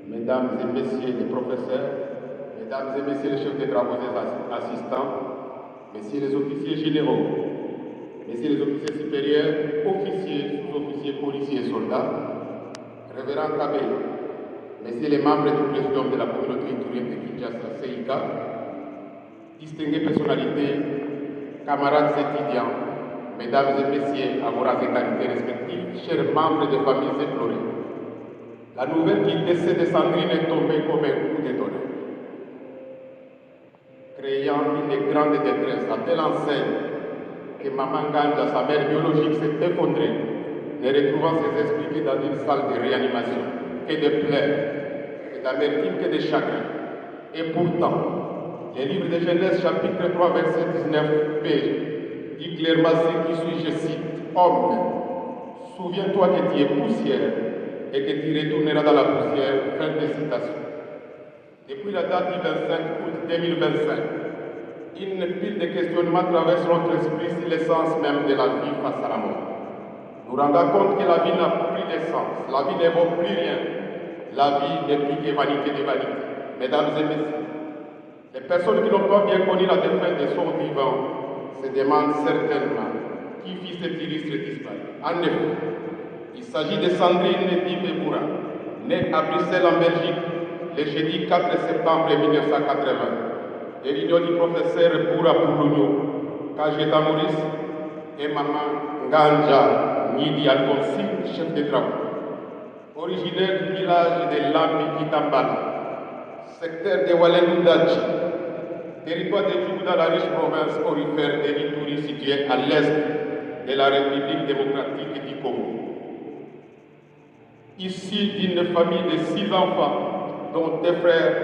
Mesdames et messieurs les professeurs, mesdames et messieurs les chefs de travaux et assistants, messieurs les officiers généraux, messieurs les officiers supérieurs, officiers, sous-officiers, policiers et soldats, révérend Kabé, messieurs les membres du présidium de la communauté iturienne de Kinshasa, CIK, distinguées personnalités, camarades étudiants, mesdames et messieurs, avoirs et qualités respectifs, chers membres des familles éplorées. La nouvelle du décès de Sandrine est tombée comme un coup de tonnerre, créant une grande détresse à telle enseigne que Maman Ganja, sa mère biologique, s'est effondrée, ne retrouvant ses esprits que dans une salle de réanimation, que de pleurs, que d'amertume, que de chagrin. Et pourtant, le livre de Genèse, chapitre 3, verset 19b, dit clairement ce qui suit, je cite, « Homme, souviens-toi que tu es poussière, et que tu retourneras dans la poussière. » Fin de citation. Depuis la date du 25 août 2025, une pile de questionnements traverse notre esprit sur l'essence même de la vie face à la mort. Nous rendons compte que la vie n'a plus de sens, la vie ne vaut plus rien, la vie n'est plus que vanité de vanité. Mesdames et messieurs, les personnes qui n'ont pas bien connu la défaite de son vivant se demandent certainement qui fit cet illustre disparu. En effet, il s'agit de Sandrine Dibeboura, née à Bruxelles en Belgique le jeudi 4 septembre 1980, de l'union du professeur Boura Poulougno, Kajeta Maurice, et Maman Nganja Nidi Alphonsine, chef de travaux. Originaire du village de Lambi Kitambala, secteur de Walenoudachi, territoire de Djougou dans la riche province aurifère de l'Ituri située à l'est de la République démocratique du Congo. Issue d'une famille de 6 enfants, dont 2 frères,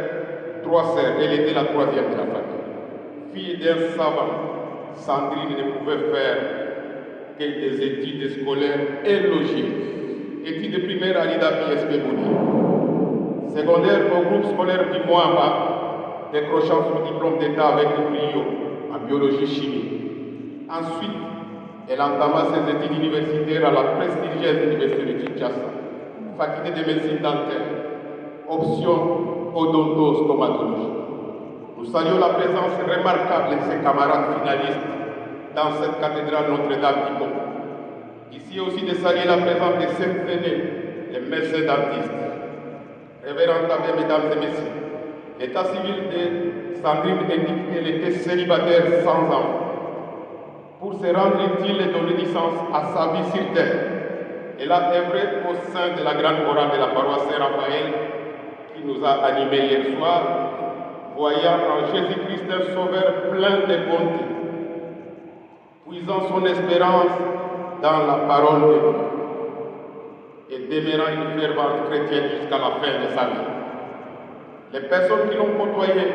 3 sœurs, elle était la 3e de la famille. Fille d'un savant, Sandrine ne pouvait faire que des études scolaires élogieuses. Études primaires à l'IDA-PSP Bouni. Secondaire au groupe scolaire du Moamba, décrochant son diplôme d'État avec brio en biologie-chimie. Ensuite, elle entama ses études universitaires à la prestigieuse Université de Kinshasa, faculté de médecine dentaire, option odontostomatologie. Nous saluons la présence remarquable de ses camarades finalistes dans cette cathédrale Notre-Dame du Congo. Ici aussi de saluer la présence de ses aînés, les médecins dentistes. Révérend Abbé, mesdames et messieurs, l'état civil de Sandrine indique qu'elle était célibataire sans enfant. Pour se rendre utile et donner licence à sa vie sur terre, elle a œuvré au sein de la grande chorale de la paroisse Saint-Raphaël qui nous a animés hier soir, voyant en Jésus-Christ un sauveur plein de bonté, puisant son espérance dans la parole de Dieu et demeurant une fervente chrétienne jusqu'à la fin de sa vie. Les personnes qui l'ont côtoyée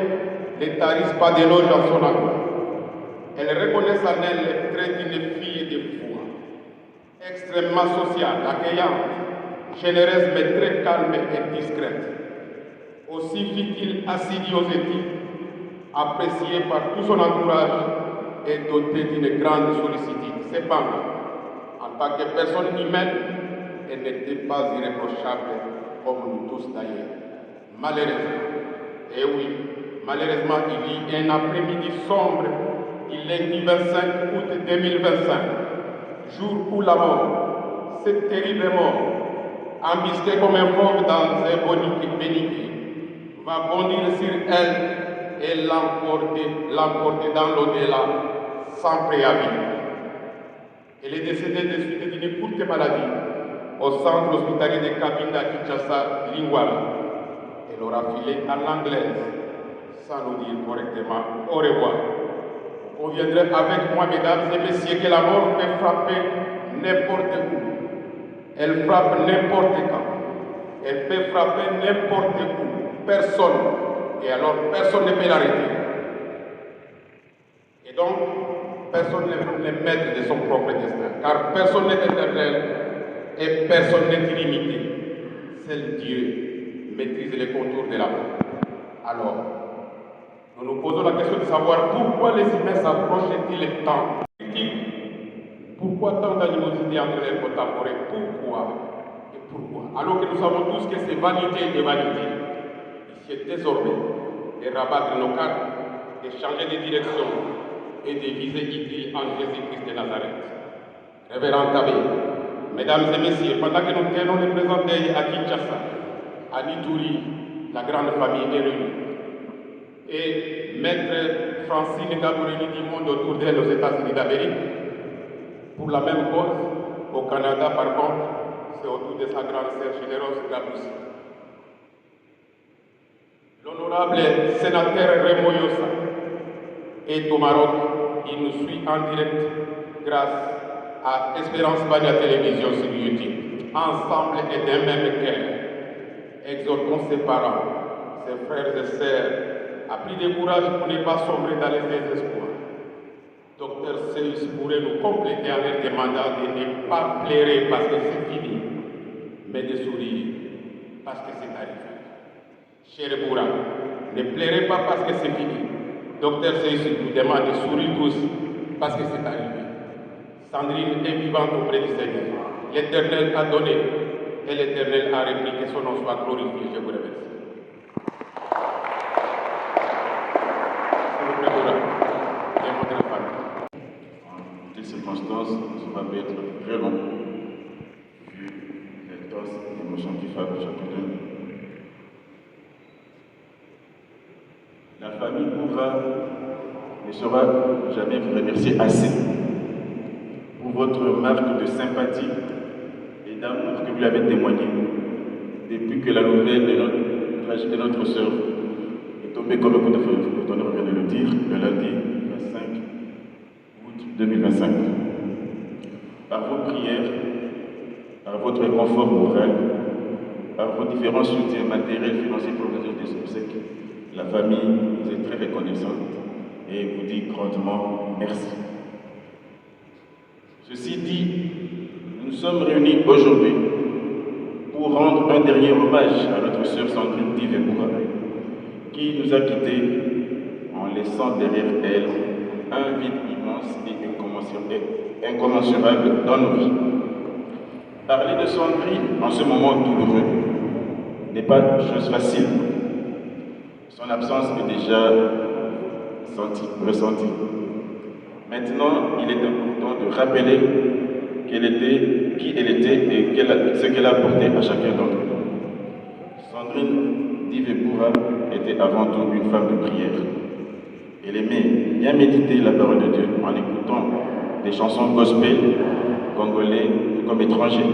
ne tarissent pas d'éloges en son endroit. Elles reconnaissent en elle les traits d'une fille de foi, extrêmement sociale, accueillante, généreuse mais très calme et discrète. Aussi fit-il assidue aux études, appréciée par tout son entourage et dotée d'une grande sollicitude. Cependant, en tant que personne humaine, elle n'était pas irréprochable comme nous tous d'ailleurs. Malheureusement, et oui, malheureusement, il y a un après-midi sombre, il est le 25 août 2025, jour où la mort, cette terrible mort, embusquée comme un fauve dans un béniquet, va bondir sur elle et l'emporter dans l'au-delà sans préavis. Elle est décédée des suites d'une courte maladie au centre hospitalier de Kabinda Kinshasa, Lingwala. Elle aura filé à l'anglaise sans nous dire correctement au revoir. Vous conviendrez avec moi, mesdames et messieurs, que la mort peut frapper n'importe où. Elle frappe n'importe quand. Elle peut frapper n'importe où. Personne. Et alors, personne ne peut l'arrêter. Et donc, personne n'est maître de son propre destin. Car personne n'est éternel et personne n'est illimité. Seul Dieu maîtrise les contours de la mort. Alors, nous nous posons la question de savoir pourquoi les humains s'approchent-ils le temps critique. Pourquoi tant d'animosité entre les contemporains? Pourquoi et pourquoi? Alors que nous savons tous que c'est vanité et vanité. Il est désormais de rabattre nos cartes, de changer de direction et de viser utile en Jésus-Christ de Nazareth. Révérend Abbé, mesdames et messieurs, pendant que nous tenons les présents deuil à Kinshasa, à Nitouri, la grande famille est réunie. Et Maître Francine Gaboureni du monde autour d'elle aux États-Unis d'Amérique, pour la même cause, au Canada par contre, c'est autour de sa grande sœur généreuse Gaboussi. L'honorable sénateur Raymond Yossa est au Maroc. Il nous suit en direct grâce à Espérance Bania Télévision sur YouTube. Ensemble et d'un même cœur, exhortons ses parents, ses frères et sœurs, à pris de courage pour ne pas sombrer dans les désespoirs. Docteur Seus pourrait nous compléter en leur demandant de ne pas pleurer parce que c'est fini, mais de sourire parce que c'est arrivé. Cher Boura, ne pleurez pas parce que c'est fini. Docteur Seus nous demande de sourire tous parce que c'est arrivé. Sandrine est vivante auprès du Seigneur. L'Éternel a donné et l'Éternel a repris, que son nom soit glorifié. Je vous remercie. En des circonstances, ça va être très long, vu les doses d'émotions qui frappent chacun d'eux. La famille Boura ne saura jamais vous remercier assez pour votre marque de sympathie et d'amour que vous lui avez témoigné depuis que la nouvelle de notre sœur est tombée comme un coup de feu, le tonnerre vient de le dire, le lundi 25 août 2025. Par vos prières, par votre confort moral, par vos différents soutiens matériels, financiers, professionnels des obsèques, la famille vous est très reconnaissante et vous dit grandement merci. Ceci dit, nous sommes réunis aujourd'hui pour rendre un dernier hommage à notre sœur Sandrine Diveboura, qui nous a quittés en laissant derrière elle un vide immense et incommensurable dans nos vies. Parler de Sandrine en ce moment douloureux n'est pas chose facile. Son absence est déjà ressentie. Maintenant, il est important de rappeler qui elle était et ce qu'elle a apporté à chacun d'entre nous. Sandrine Diveboura était avant tout une femme de prière. Elle aimait bien méditer la parole de Dieu en écoutant des chansons gospel congolais comme étrangers.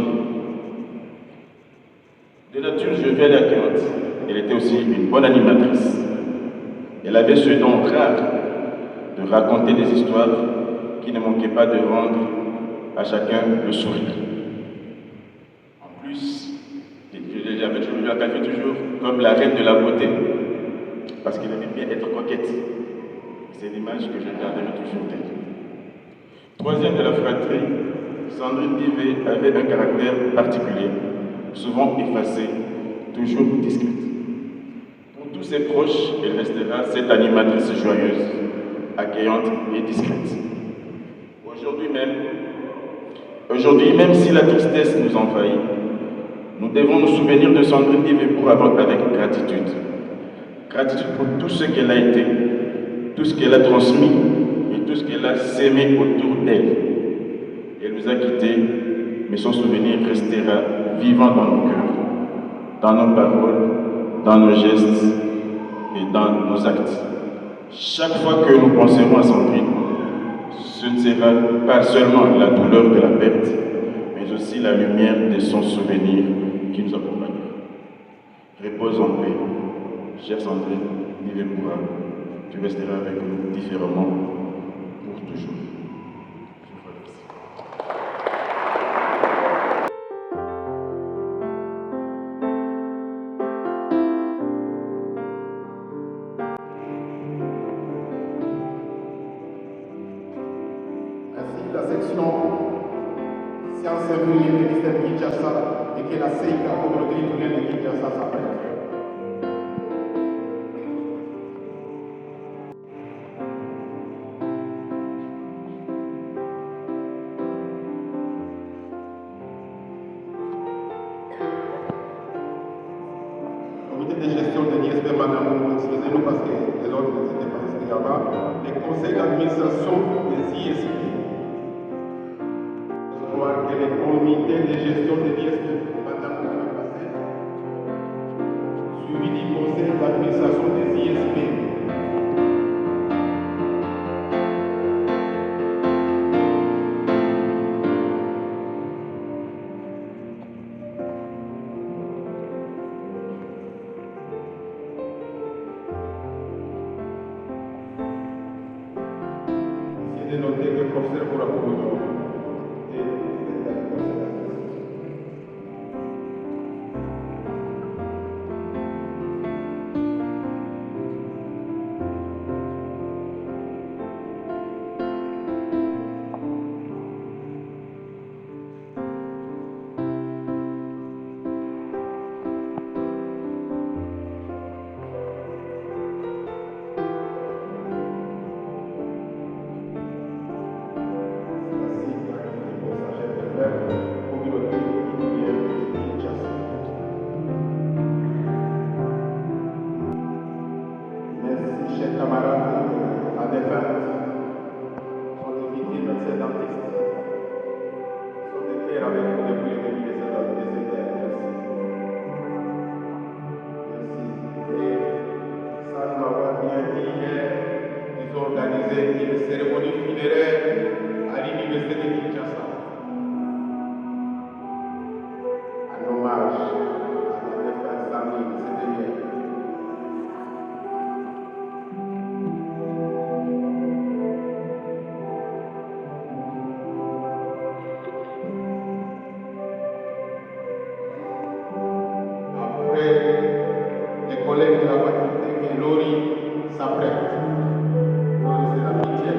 De nature joviale et accueillante, elle était aussi une bonne animatrice. Elle avait ce don rare de raconter des histoires qui ne manquaient pas de rendre à chacun le sourire. En plus, je la qualifie toujours comme la reine de la beauté, parce qu'elle aimait bien être coquette. C'est l'image que je garderai toujours d'elle. Troisième de la fratrie, Sandrine Divé avait un caractère particulier, souvent effacée, toujours discrète. Pour tous ses proches, elle restera cette animatrice joyeuse, accueillante et discrète. Aujourd'hui même si la tristesse nous envahit, nous devons nous souvenir de Sandrine Diveboura avec gratitude. Gratitude pour tout ce qu'elle a été, tout ce qu'elle a transmis et tout ce qu'elle a sémé autour d'elle. Elle nous a quittés, mais son souvenir restera vivant dans nos cœurs, dans nos paroles, dans nos gestes et dans nos actes. Chaque fois que nous penserons à Sandrine, ce ne sera pas seulement la douleur de la perte, mais aussi la lumière de son souvenir qui nous accompagne. Repose en paix, chère Sandrine Diveboura, tu resteras avec nous différemment pour toujours. Je vous remercie. Ainsi, la section sciences infirmières du ministère de Kinshasa et que la CEICA, communauté italienne de Kinshasa, s'apprête. Comité de gestion de l'ISP, madame, excusez-nous parce que les autres n'étaient pas restés là-bas. Les conseils d'administration des ISP. Je crois que les comités de gestion de l'ISP, madame, vous avez passé. Suivi du conseil d'administration des ISP. De noter que le professeur Bourakoudou chers camarades à défunte, sont des victimes accidentistes, sont des frères avec nous depuis le début de cette guerre. Merci. Et sans nous avoir bien dit hier, ils ont organisé une cérémonie funéraire à l'université de Kinshasa. En hommage à la défunte Sandrine, c'était hier. Les collègues de la faculté que Lori s'apprête. Lori, c'est la pitié.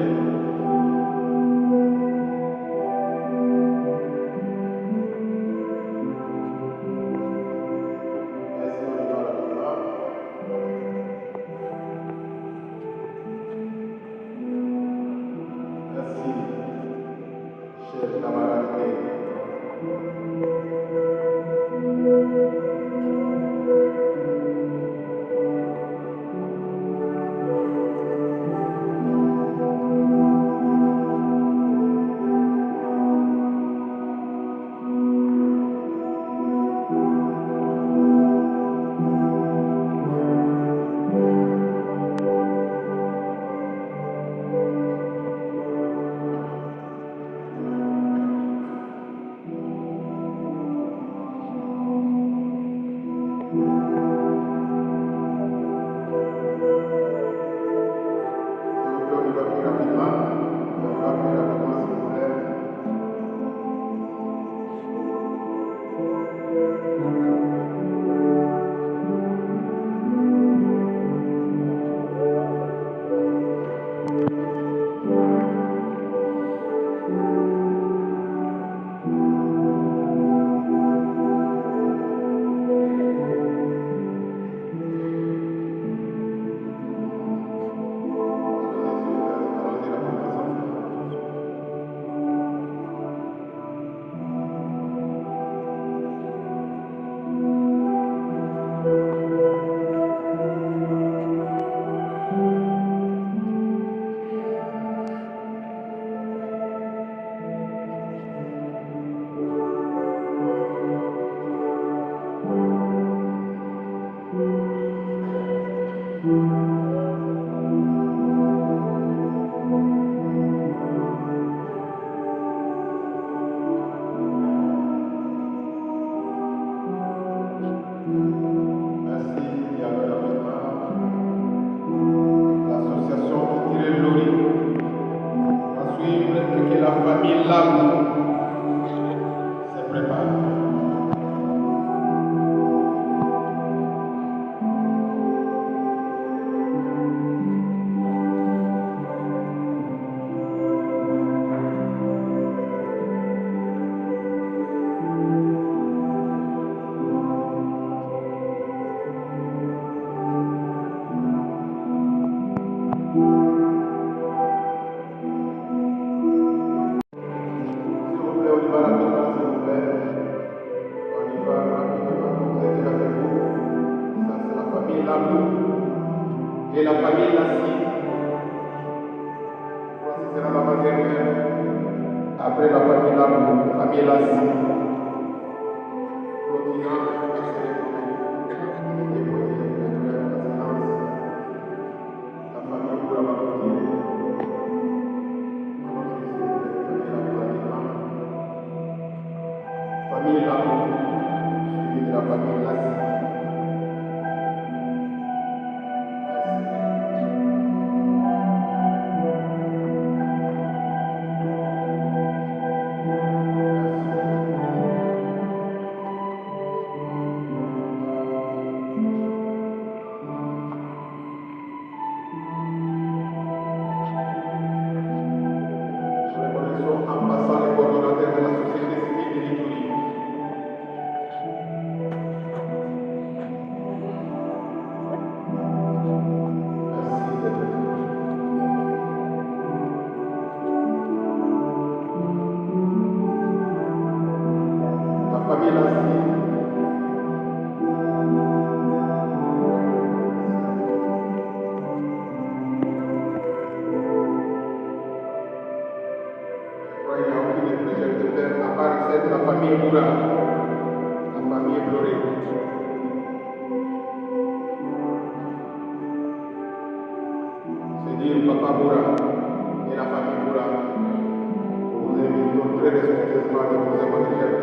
Merci, on est dans la parole. Merci, chers camarades. Nabou et la famille Lassi. Ce sera l'avant-dernière. Après la famille Nabou, la famille Lassi. Clôturant la cérémonie. La famille Boura va continuer. Famille Nabou, suivi de la famille Lassi. En passant les coordonnateurs de la société civile de l'Itourie. Merci d'être venu. La famille Lassi. Il n'y a aucune projet de faire à part celle de la famille Boura, la famille Bloré. C'est dire Papa Boura et la famille Boura. Nous vous invitons très respectueusement de vous écouter chers frères.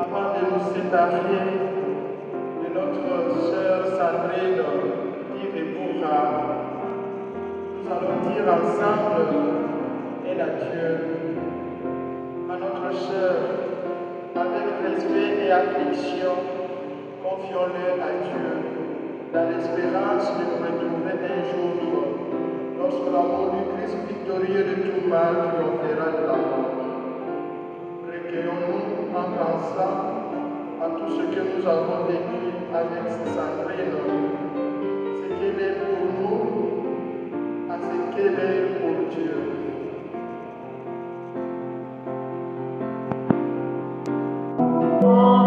Avant de nous séparer de notre sœur Sandrine Yves Bourra, nous allons dire ensemble un adieu à notre sœur. Avec respect et affection, confions-le à Dieu, dans l'espérance de nous retrouver un jour, lorsque l'amour du Christ victorieux de tout mal triomphera de la mort. Recueillons-nous en pensant à tout ce que nous avons vécu avec Sandrine, ce qu'elle est pour nous, à ce qu'elle est pour Dieu. Oh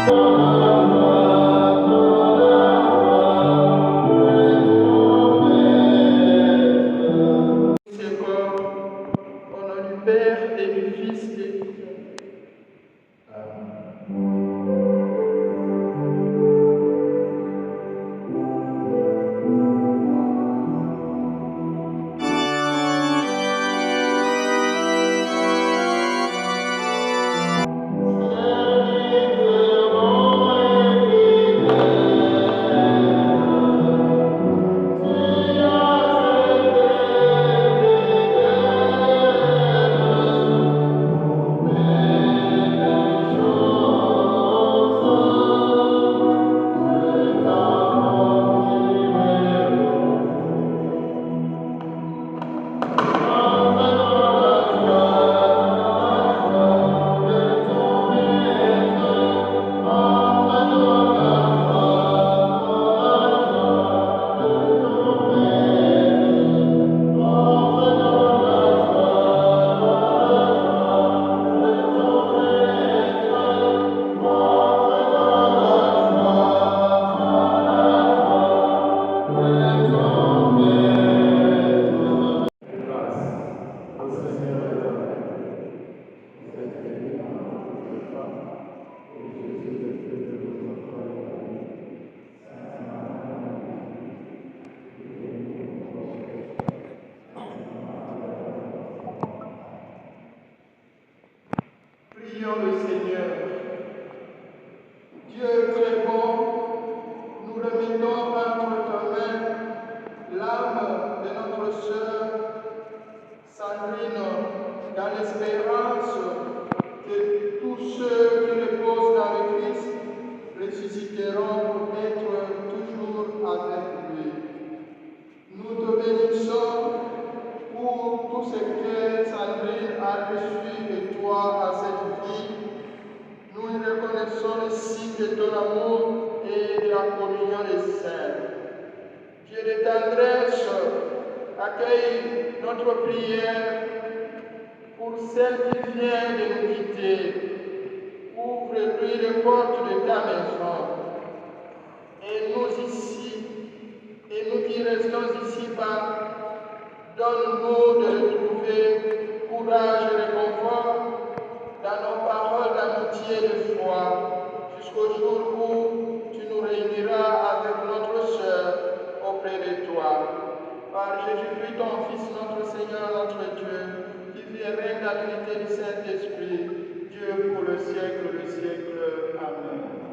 Ces corps, au nom du Père et du Fils et du Saint-Esprit. Prions le Seigneur. Dieu très bon, nous remettons entre ta main l'âme de notre sœur Sandrine, dans l'espérance que tous ceux qui reposent dans le Christ ressusciteront pour être toujours avec lui. Nous te bénissons pour tout ce que Sandrine a reçu de toi à cette vie. Nous reconnaissons le signe de ton amour et de la communion des saints. Dieu de tendresse, accueille notre prière pour celle qui vient de nous quitter. Ouvre-lui les portes de ta maison. Et nous ici, et nous qui restons ici-bas, donne-nous de retrouver courage et réconfort dans nos paroles d'amitié et de foi, jusqu'au jour où tu nous réuniras avec notre sœur auprès de toi. Par Jésus-Christ, ton Fils, notre Seigneur, notre Dieu, qui vit et règne dans l'unité du Saint-Esprit, Dieu pour le siècle des siècles. Amen.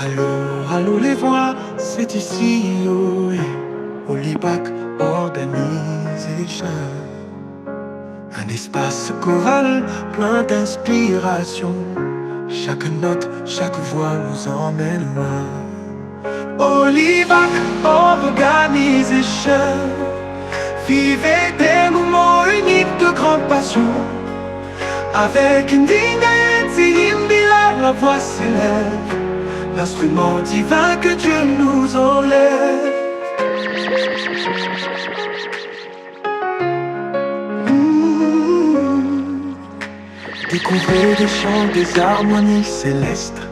Allô, allô les voix, c'est ici, oh, Olibac Organisation. Un espace choral plein d'inspiration. Chaque note, chaque voix nous emmène loin. Olibac Organisation. Vivez des moments uniques de grande passion. Avec une digne la voix s'élève. L'instrument divin que Dieu nous enlève. Découvrez des chants, des harmonies célestes.